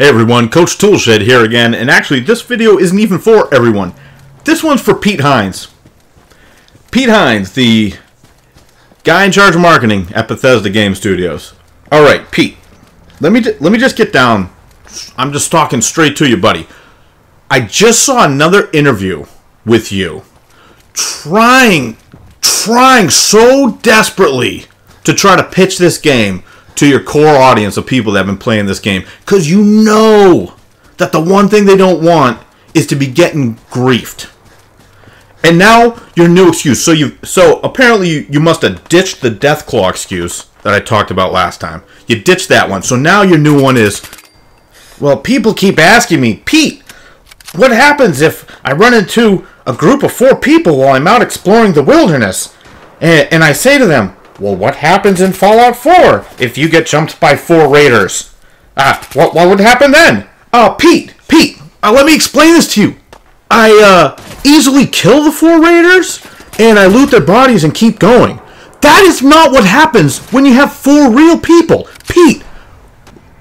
Hey everyone, Coach Toolshed here again, and actually this video isn't even for everyone. This one's for Pete Hines. Pete Hines, the guy in charge of marketing at Bethesda Game Studios. Alright, Pete, let me just get down. I'm just talking straight to you, buddy. I just saw another interview with you. Trying so desperately to try to pitch this game to your core audience of people that have been playing this game, because you know that the one thing they don't want is to be getting griefed. And now your new excuse. So apparently you must have ditched the Deathclaw excuse that I talked about last time. You ditched that one. So now your new one is, well, people keep asking me, Pete, what happens if I run into a group of 4 people while I'm out exploring the wilderness? And I say to them, well, what happens in Fallout 4 if you get jumped by 4 raiders? What would happen then? Pete, let me explain this to you. I easily kill the 4 raiders, and I loot their bodies and keep going. That is not what happens when you have 4 real people. Pete,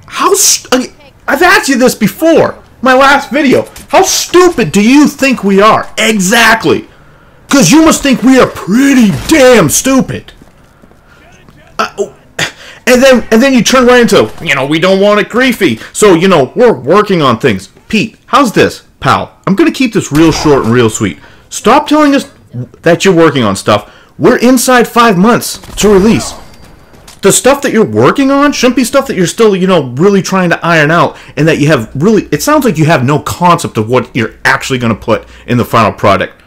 I've asked you this before, my last video. How stupid do you think we are? Exactly. Because you must think we are pretty damn stupid. And then you turn right into, we don't want it griefy. So, we're working on things. Pete, how's this, pal? I'm going to keep this real short and real sweet. Stop telling us that you're working on stuff. We're inside 5 months to release. The stuff that you're working on shouldn't be stuff that you're still, really trying to iron out, and that you have it sounds like you have no concept of what you're actually going to put in the final product.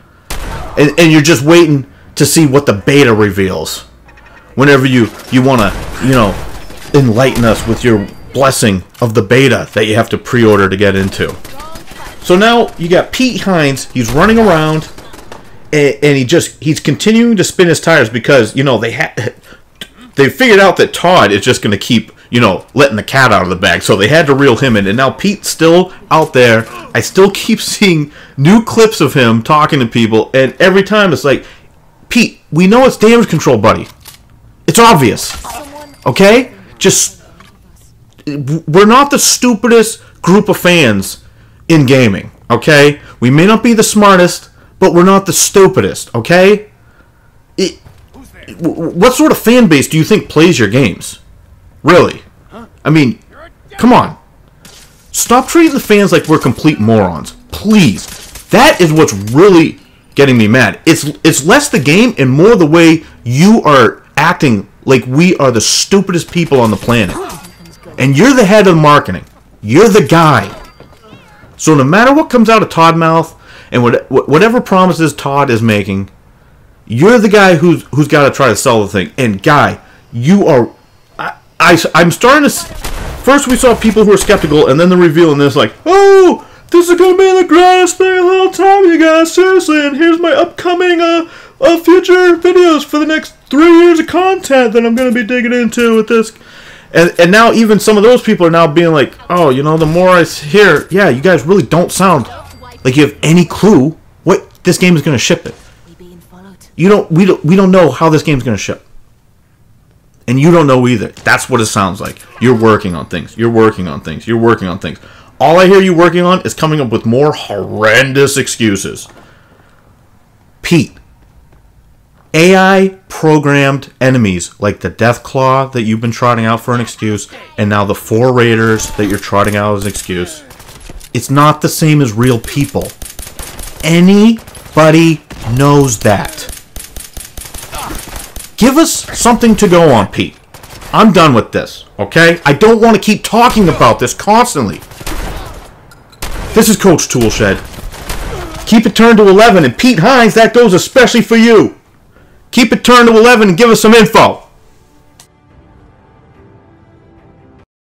And you're just waiting to see what the beta reveals. Whenever you want to, enlighten us with your blessing of the beta that you have to pre-order to get into. So now you got Pete Hines. He's running around, and he's continuing to spin his tires because they figured out that Todd is just going to keep letting the cat out of the bag. So they had to reel him in, and now Pete's still out there. I still keep seeing new clips of him talking to people, and every time it's like, Pete, we know it's damage control, buddy. It's obvious, okay? We're not the stupidest group of fans in gaming, okay? We may not be the smartest, but we're not the stupidest, okay? What sort of fan base do you think plays your games? Really? I mean, come on. Stop treating the fans like we're complete morons. Please. That is what's really getting me mad. It's less the game and more the way you are acting like we are the stupidest people on the planet. And you're the head of marketing. You're the guy. So no matter what comes out of Todd's mouth and whatever promises Todd is making, you're the guy who's got to try to sell the thing. And guy, you are... I'm starting to... First we saw people who were skeptical, and then the reveal, and it's like, oh, this is going to be the greatest thing of all time, you guys. Seriously, and here's my upcoming future videos for the next 3 years of content that I'm going to be digging into with this. And now even some of those people are now being like, oh, the more I hear, yeah, you guys really don't sound like you have any clue what this game is going to ship it. We don't know how this game's going to ship. And you don't know either. That's what it sounds like. You're working on things. You're working on things. You're working on things. All I hear you working on is coming up with more horrendous excuses. Pete, AI-programmed enemies like the Deathclaw that you've been trotting out for an excuse, and now the 4 raiders that you're trotting out as an excuse, it's not the same as real people. Anybody knows that. Give us something to go on, Pete. I'm done with this, okay? I don't want to keep talking about this constantly. This is Coach Toolshed. Keep it turned to 11, and Pete Hines, that goes especially for you. Keep it turned to 11 and give us some info.